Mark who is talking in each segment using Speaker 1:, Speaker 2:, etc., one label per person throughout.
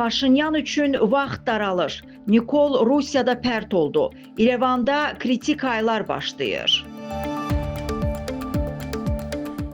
Speaker 1: Paşinyan üçün vaxt daralır. Nikol Rusiyada pərt oldu. İrəvanda kritik aylar başlayır.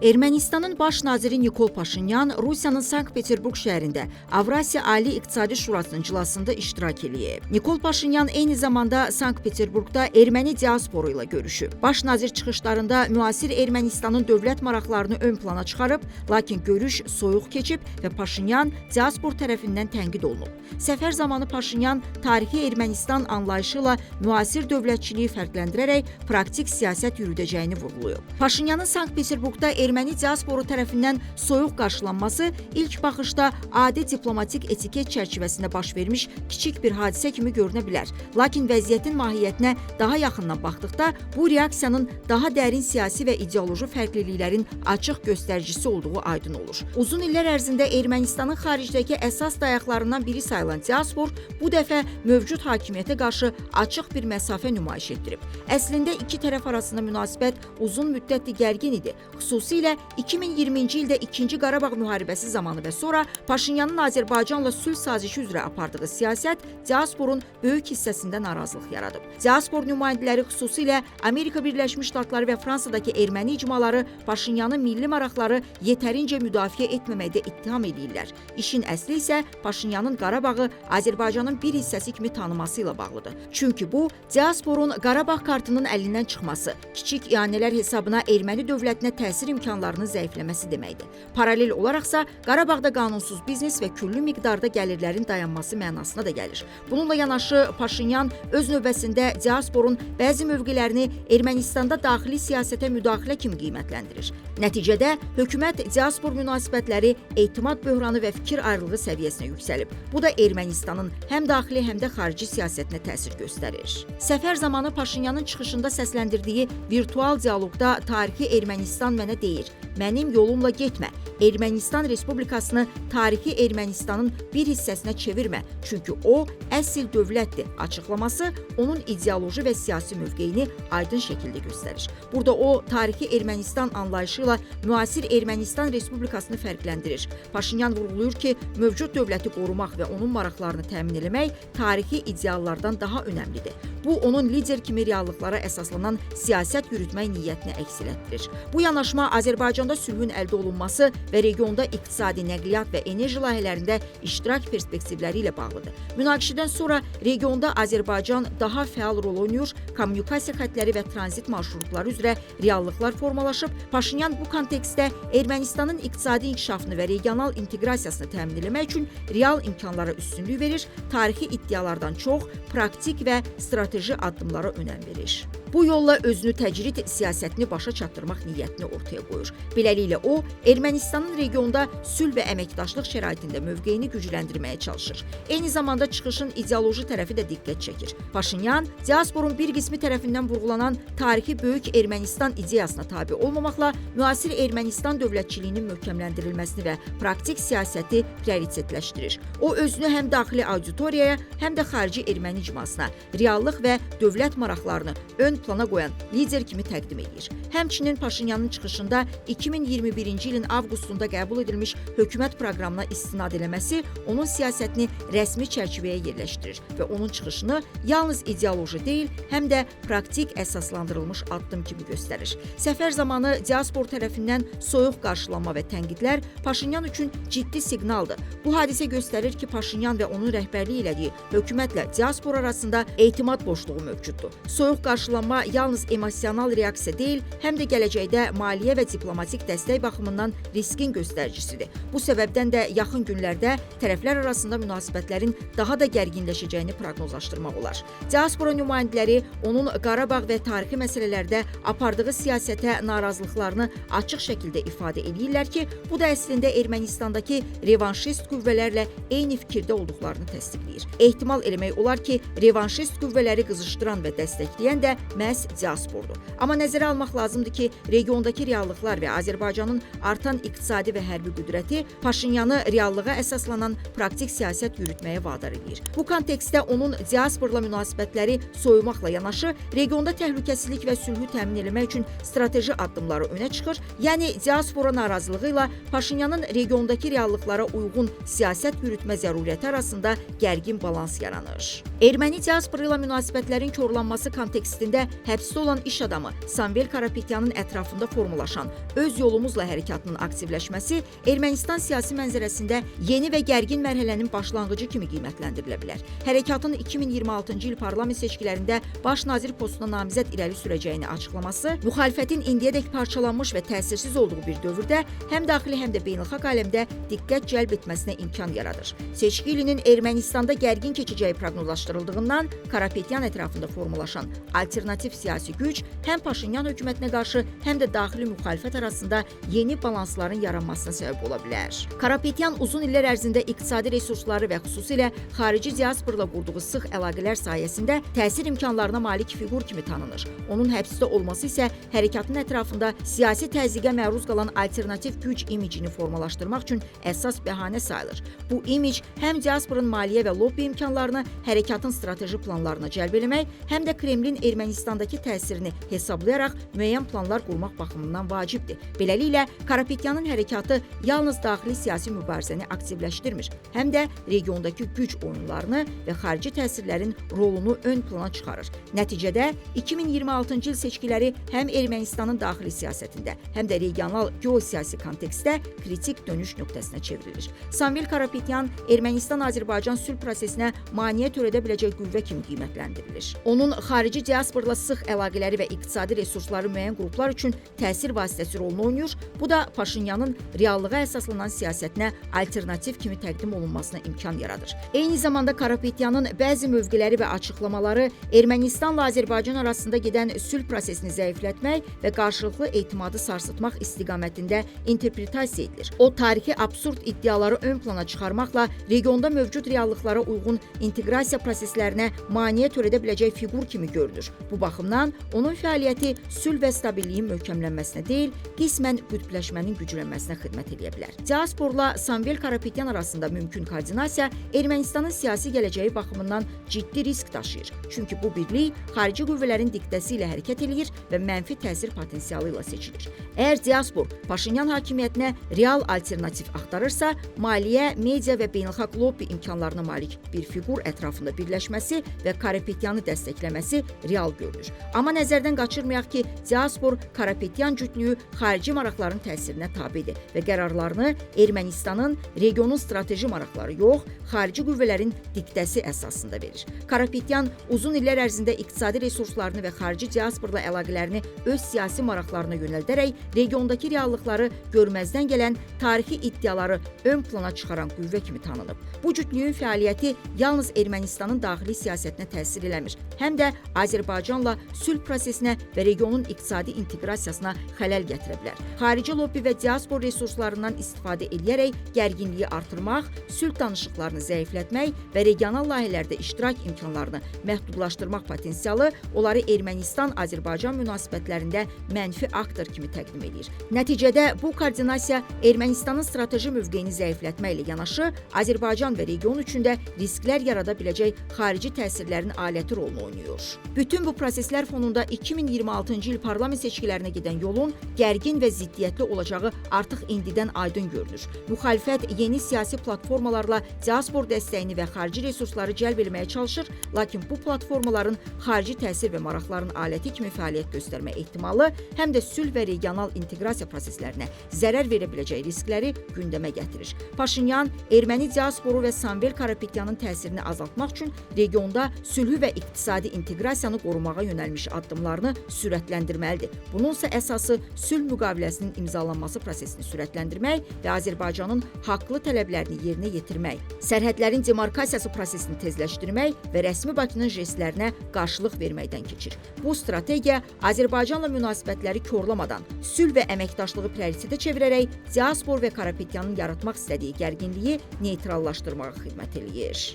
Speaker 2: Ermənistanın baş naziri Nikol Paşinyan Rusiyanın Sankt-Peterburg şəhərində Avrasiya Ali İqtisadi Şurasının iclasında iştirak eləyib. Nikol Paşinyan eyni zamanda Sankt-Peterburgda erməni diasporu ilə görüşüb. Baş nazir çıxışlarında müasir Ermənistanın dövlət maraqlarını ön plana çıxarıb, lakin görüş soyuq keçib və Paşinyan diaspor tərəfindən tənqid olunub. Səfər zamanı Paşinyan tarixi Ermənistan anlayışı ilə müasir dövlətçiliyi fərqləndirərək praktik siyasət yürüdəcəyini vurğulayıb. Paşinyanın Sankt-Peterburgda erməni diasporu tərəfindən soyuq qarşılanması ilk baxışda adi diplomatik etiket çərçivəsində baş vermiş kiçik bir hadisə kimi görünə bilər. Lakin vəziyyətin mahiyyətinə daha yaxından baxdıqda bu reaksiyanın daha dərin siyasi və ideoloji fərqliliklərin açıq göstəricisi olduğu aydın olur. Uzun illər ərzində Ermənistanın xaricdəki əsas dayaqlarından biri sayılan diaspor bu dəfə mövcud hakimiyyətə qarşı açıq bir məsafə nümayiş etdirib. Əslində iki tərəf arasında münasibət uzun müddətli gərgin idi. Xüsusilə 2020-ci ildə 2-ci Qarabağ müharibəsi zamanı və sonra Paşinyanın Azərbaycanla sülh sazişi üzrə apardığı siyasət diasporun böyük hissəsində narazılıq yaradıb. Diaspor nümayəndələri xüsusilə Amerika Birləşmiş Ştatları və Fransadakı erməni icmaları Paşinyanın milli maraqları yetərincə müdafiə etməməkdə ittiham edirlər. İşin əsli isə Paşinyanın Qarabağı Azərbaycanın bir hissəsi kimi tanıması ilə bağlıdır. Çünki bu, diasporun Qarabağ kartının əlindən çıxması, kiçik ianələr hesabına erməni dövlətinə təsir imkanlarının zəifləməsi deməkdir. Paralel olaraqsa Qarabağda qanunsuz biznes və küllü miqdarda gəlirlərin dayanması mənasına da gəlir. Bununla yanaşı Paşinyan öz növbəsində diasporun bəzi mövqelərini Ermənistanda daxili siyasətə müdaxilə kimi qiymətləndirir. Nəticədə hökumət diaspor münasibətləri etimad böhranı və fikir ayrılığı səviyyəsinə yüksəlib. Bu da Ermənistanın həm daxili, həm də xarici siyasətinə təsir göstərir. Səfər zamanı Paşinyanın çıxışında səsləndirdiyi virtual dialoqda tarixi Ermənistan mənə deyir, mənim yolumla getmə, Ermənistan Respublikasını tarixi Ermənistanın bir hissəsinə çevirmə, çünki o əsl dövlətdir açıqlaması onun ideoloji və siyasi mövqeyini aydın şəkildə göstərir. Burada o, tarixi Ermənistan anlayışı ilə müasir Ermənistan Respublikasını fərqləndirir. Paşinyan vurğulayır ki, mövcud dövləti qorumaq və onun maraqlarını təmin etmək tarixi ideallardan daha önəmlidir. Bu, onun lider kimi reallıqlara əsaslanan siyasət yürütmək niyyətini əks etdirir. Bu yanaşma Azərbaycanda sülhün əldə olunması və regionda iqtisadi, nəqliyyat və enerji layihələrində iştirak perspektivləri ilə bağlıdır. Münaqişədən sonra regionda Azərbaycan daha fəal rol oynayır, kommunikasiya xətləri və tranzit marşrutları üzrə reallıqlar formalaşıb. Paşinyan bu kontekstdə Ermənistanın iqtisadi inkişafını və regional inteqrasiyasını təmin etmək üçün real imkanlara üstünlük verir, tarixi iddialardan çox praktik və strateji addımlara önəm verir. Bu yolla özünü təcrid siyasətini başa çatdırmaq niyyətini ortaya qoyur. Beləliklə o, Ermənistanın regionda sülh və əməkdaşlıq şəraitində mövqeyini gücləndirməyə çalışır. Eyni zamanda çıxışın ideoloji tərəfi də diqqət çəkir. Paşinyan, diasporun bir qismi tərəfindən vurğulanan tarixi böyük Ermənistan ideyasına tabe olmamaqla müasir Ermənistan dövlətçiliyinin möhkəmləndirilməsini və praktik siyasəti prioritetləşdirir. O, özünü həm daxili auditoriyaya, həm də xarici erməni icmasına, reallıq və dövlət maraqlarını ön plana qoyan lider kimi təqdim edir. Həmçinin Paşinyanın çıxışında 2021-ci ilin avqustunda qəbul edilmiş hökumət proqramına istinad eləməsi onun siyasətini rəsmi çərçivəyə yerləşdirir və onun çıxışını yalnız ideoloji deyil, həm də praktik əsaslandırılmış addım kimi göstərir. Səfər zamanı diaspor tərəfindən soyuq qarşılanma və tənqidlər Paşinyan üçün ciddi siqnaldır. Bu hadisə göstərir ki, Paşinyan və onun rəhbərlik elədiyi hökumətlə diaspor arasında etimad boşluğu mövcuddur. Soyuq qarşılanma yalnız emosional reaksiya deyil, həm də gələcəkdə maliyyə və diplomatik dəstək baxımından riskin göstəricisidir. Bu səbəbdən də yaxın günlərdə tərəflər arasında münasibətlərin daha da gərginləşəcəyini proqnozlaşdırmaq olar. Diaspora nümayəndələri onun Qarabağ və tarixi məsələlərdə apardığı siyasətə narazılıqlarını açıq şəkildə ifadə edirlər ki, bu da əslində Ermənistandakı revanşist qüvvələrlə eyni fikirdə olduqlarını təsdiqləyir. Ehtimal eləmək olar ki, revanşist qüvvələri qızışdıran və dəstəkləyən də məhz diaspordur. Amma nəzərə almaq lazımdır ki, regiondakı reallıq reallıqlar və Azərbaycanın artan iqtisadi və hərbi qüdrəti Paşinyanı reallığa əsaslanan praktik siyasət yürütməyə vadar edir. Bu kontekstdə onun diasporla münasibətləri soyumaqla yanaşı, regionda təhlükəsizlik və sülhü təmin etmək üçün strateji addımları önə çıxır. Yəni diaspora narazılığı ilə Paşinyanın regiondakı reallıqlara uyğun siyasət yürütmə zəruriyyəti arasında gərgin balans yaranır. Erməni diaspora ilə münasibətlərin korlanması kontekstində həbsdə olan iş adamı Samvel Karapetyanın ətrafında formalaşan Öz Yolumuzla hərəkatının aktivləşməsi Ermənistan siyasi mənzərəsində yeni və gərgin mərhələnin başlanğıcı kimi qiymətləndirilə bilər. Hərəkatın 2026-cı il parlament seçkilərində baş nazir postuna namizəd irəli sürəcəyini açıqlaması, müxalifətin indiyədək parçalanmış və təsirsiz olduğu bir dövrdə həm daxili, həm də beynəlxalq aləmdə diqqət cəlb etməsinə imkan yaradır. Seçki ilinin Ermənistanda gərgin keçəcəyi proqnozlaşdırıldığından Karapetyan ətrafında formalaşan alternativ siyasi güc həm Paşinyan hökumətinə qarşı, həm də daxili müxalifət arasında yeni balansların yaranmasına səbəb ola bilər. Karapetyan uzun illər ərzində iqtisadi resursları və xüsusilə xarici diasporla qurduğu sıx əlaqələr sayəsində təsir imkanlarına malik fiqur kimi tanınır. Onun həbsdə olması isə hərəkatın ətrafında siyasi təzyiqə məruz qalan alternativ güc imicini formalaşdırmaq üçün əsas bəhanə sayılır. Bu imic həm diasporun maliyyə və lobbi imkanlarını hərəkatın strateji planlarına cəlb etmək, həm də Kremlin Ermənistandakı təsirini hesablayaraq müəyyən planlar qurmaq baxımından vacibdir. Beləliklə, Karapetyanın hərəkatı yalnız daxili siyasi mübarizəni aktivləşdirmir, həm də regiondakı güc oyunlarını və xarici təsirlərin rolunu ön plana çıxarır. Nəticədə 2026-cı il seçkiləri həm Ermənistanın daxili siyasətində, həm də regional geosiyasi kontekstdə kritik dönüş nöqtəsinə çevrilir. Samvel Karapetyan Ermənistan-Azərbaycan sülh prosesinə maneə törədə biləcək qüvvə kimi qiymətləndirilir. Onun xarici diasporla sıx əlaqələri və iqtisadi resursları müəyyən qruplar üçün təsir vasitəsi rolunu oynayır. Bu da Paşinyanın reallığa əsaslanan siyasətinə alternativ kimi təqdim olunmasına imkan yaradır. Eyni zamanda Karapetyanın bəzi mövqeləri və açıqlamaları Ermənistanla Azərbaycan arasında gedən sülh prosesini zəiflətmək və qarşılıqlı etimadı sarsıtmaq istiqamətində interpretasiya edilir. O, tarixi absurd iddiaları ön plana çıxarmaqla regionda mövcud reallıqlara uyğun inteqrasiya proseslərinə maneə törədə biləcək fiqur kimi görünür. Bu baxımdan onun fəaliyyəti sülh və stabilliyin möhkəmlənməsinə deyil, qismən qütbləşmənin güclənməsinə xidmət edə bilər. Diasporla Samvel Karapetyan arasında mümkün koordinasiya Ermənistanın siyasi gələcəyi baxımından ciddi risk daşıyır. Çünki bu birlik xarici qüvvələrin diktəsi ilə hərəkət edir və mənfi təsir potensialı ilə seçilir. Əgər diaspor Paşinyan hakimiyyətinə real alternativ axtarırsa, maliyyə, media və beynəlxalq lobbi imkanlarına malik bir fiqur ətrafında birləşməsi və Karapetyanı dəstəkləməsi real görünür. Amma nəzərdən qaçırmayaq ki, diaspor Karapetyan cütlüyü xarici maraqların təsirinə tabedir və qərarlarını Ermənistanın, regionun strateji maraqları yox, xarici qüvvələrin diktəsi əsasında verir. Karapetyan uzun illər ərzində iqtisadi resurslarını və xarici diasporla əlaqələrini öz siyasi maraqlarına yönəldərək regiondakı reallıqları görməzdən gələn tarixi iddiaları ön plana çıxaran qüvvə kimi tanınıb. Bu cütlüyün fəaliyyəti yalnız Ermənistanın daxili siyasətinə təsir eləmir, həm də Azərbaycanla sülh prosesinə və regionun iqtisadi inteqrasiyasına xələl gətirə bilər. Xarici lobbi və diaspor resurslarından istifadə edərək gərginliyi artırmaq, sülh danışıqlarını zəiflətmək və regional layihələrdə iştirak imkanlarını məhdudlaşdırmaq potensialı onları Ermənistan-Azərbaycan münasibətlərində mənfi aktor kimi təqdim edir. Nəticədə bu koordinasiya Ermənistanın strateji mövqeyini zəiflətməklə yanaşı, Azərbaycan və region üçün də risklər yarada biləcək xarici təsirlərin aləti rolunu oynayır. Bütün bu proseslər fonunda 2026-cı il parlament seçkilərinə gedən yolun gərgin və ziddiyyətli olacağı artıq indidən aydın görünür. Müxalifət yeni siyasi platformalarla diaspor dəstəyini və xarici resursları cəlb etməyə çalışır, lakin bu platformaların xarici təsir və maraqların aləti kimi fəaliyyət göstərmə ehtimalı həm də sülh və regional inteqrasiya proseslərinə zərər verə biləcək riskləri gündəmə gətirir. Paşinyan erməni diasporu və Samvel Karapetyanın təsirini azaltmaq üçün regionda sülhü və iqtisadi inteqrasiyanı qorumağa yönəlmiş addımlarını sürətləndirməlidir. Bununsa əsası sülh müqaviləsinin imzalanması prosesini sürətləndirmək və Azərbaycanın haqlı tələblərini yerinə yetirmək, sərhədlərin demarkasiyası prosesini tezləşdirmək və rəsmi Bakının jestlərinə qarşılıq verməkdən keçir. Bu strategiya Azərbaycanla münasibətləri korlamadan, sülh və əməkdaşlığı prioritetə çevirərək diaspor və Karapetyanın yaratmaq istədiyi gərginliyi neytrallaşdırmağa xidmət eləyir.